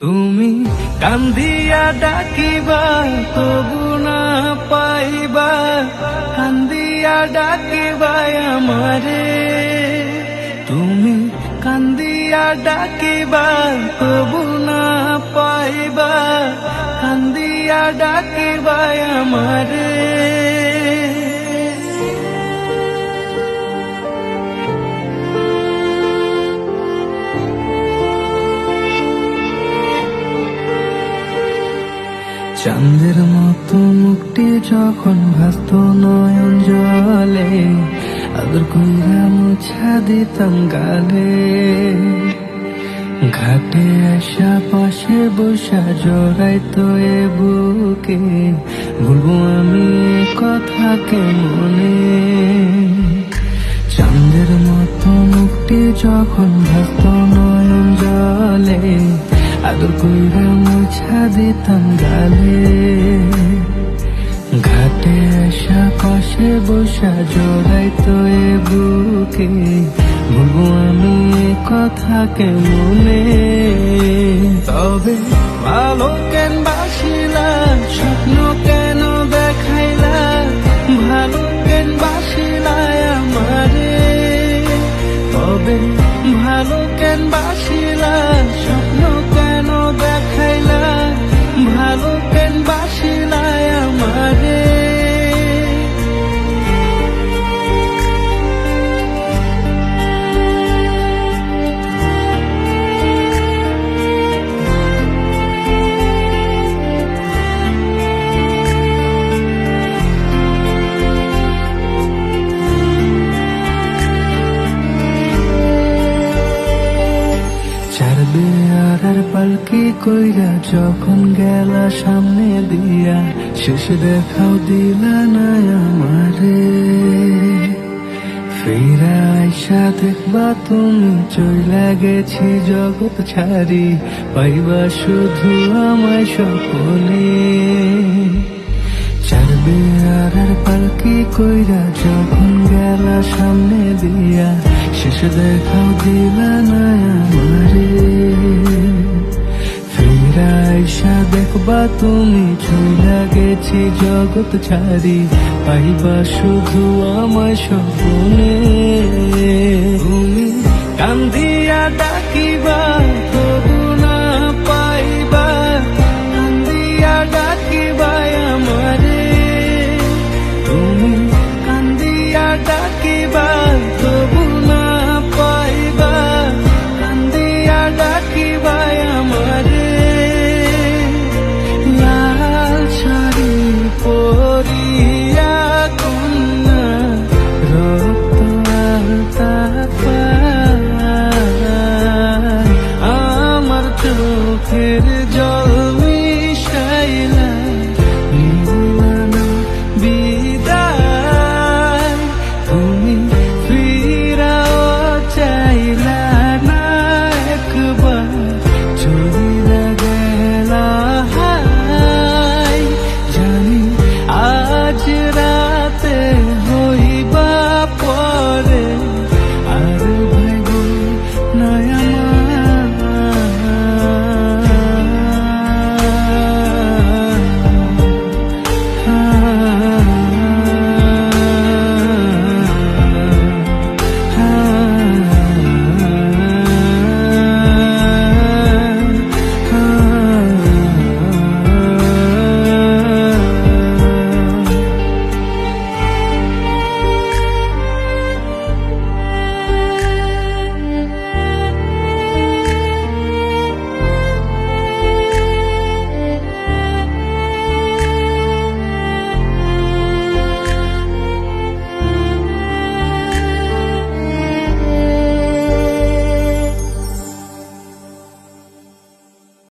তুমি কান্দিয়া ডাকিবা তবু না পাইবা, কান্দিয়া ডাকিবা আমারে। তুমি কান্দিয়া ডাকিবা তবু না পাইবা, কান্দিয়া ডাকিবা আমারে। চাঁদের মতো মুক্তি যখন ভাসত নয়ন জলে, আদর কইরা মুছা দিতাম গালে। ঘাটে আসা পাশে বসা জড়াইতো এ বুকে, বলবো আমি কথাকে মনে। চাঁদের মতো মুক্তি যখন ভাসত নয়ন জলে, আদর কইরা মুছা দিতাম গালে। ঘাটে আসা পাশে বসা জড়াইতো এ বুকে, বলবো আমি কথাকে মনে। তবে ভালো কেন বাসিলা, স্বপ্ন কেন দেখাইলা, ভালো কেন বাসিলা আমারে। তবে ভালো কেন বাসিলা, স্বপ্ন কেন দেখাইলা, ভালো কেন বাসিলা আমারে। আর পালকি কইরা যখন গেলা সামনে দিয়া, শেষ দেখাও দিলা না আমারে। ফিরা আইসা দেখবা তুমি চইলা গেছি জগৎ ছাড়ি, পাইবা শুধু আমায় স্বপ্নে। চারবে আর পালকি কইরা যখন গেলা সামনে দিয়া, শেষ দেখাও দিলা না আমারে। ফিরা আইসা দেখবা তুমি চইলা গেছি জগৎ ছাড়ি, পাইবা শুধু আমায় স্বপ্নে। তুমি কান্দিয়া ডাকিবা তবু না পাইবা, কান্দিয়া ডাকিবা আমারে। তুমি কান্দিয়া ডাকিবা তবু না পাইবা, কান্দিয়া ডাকিবা আমারে। লাল শাড়ি পরিয়া কন্যা রক্ত আলতা পায়, আমার চোখের জল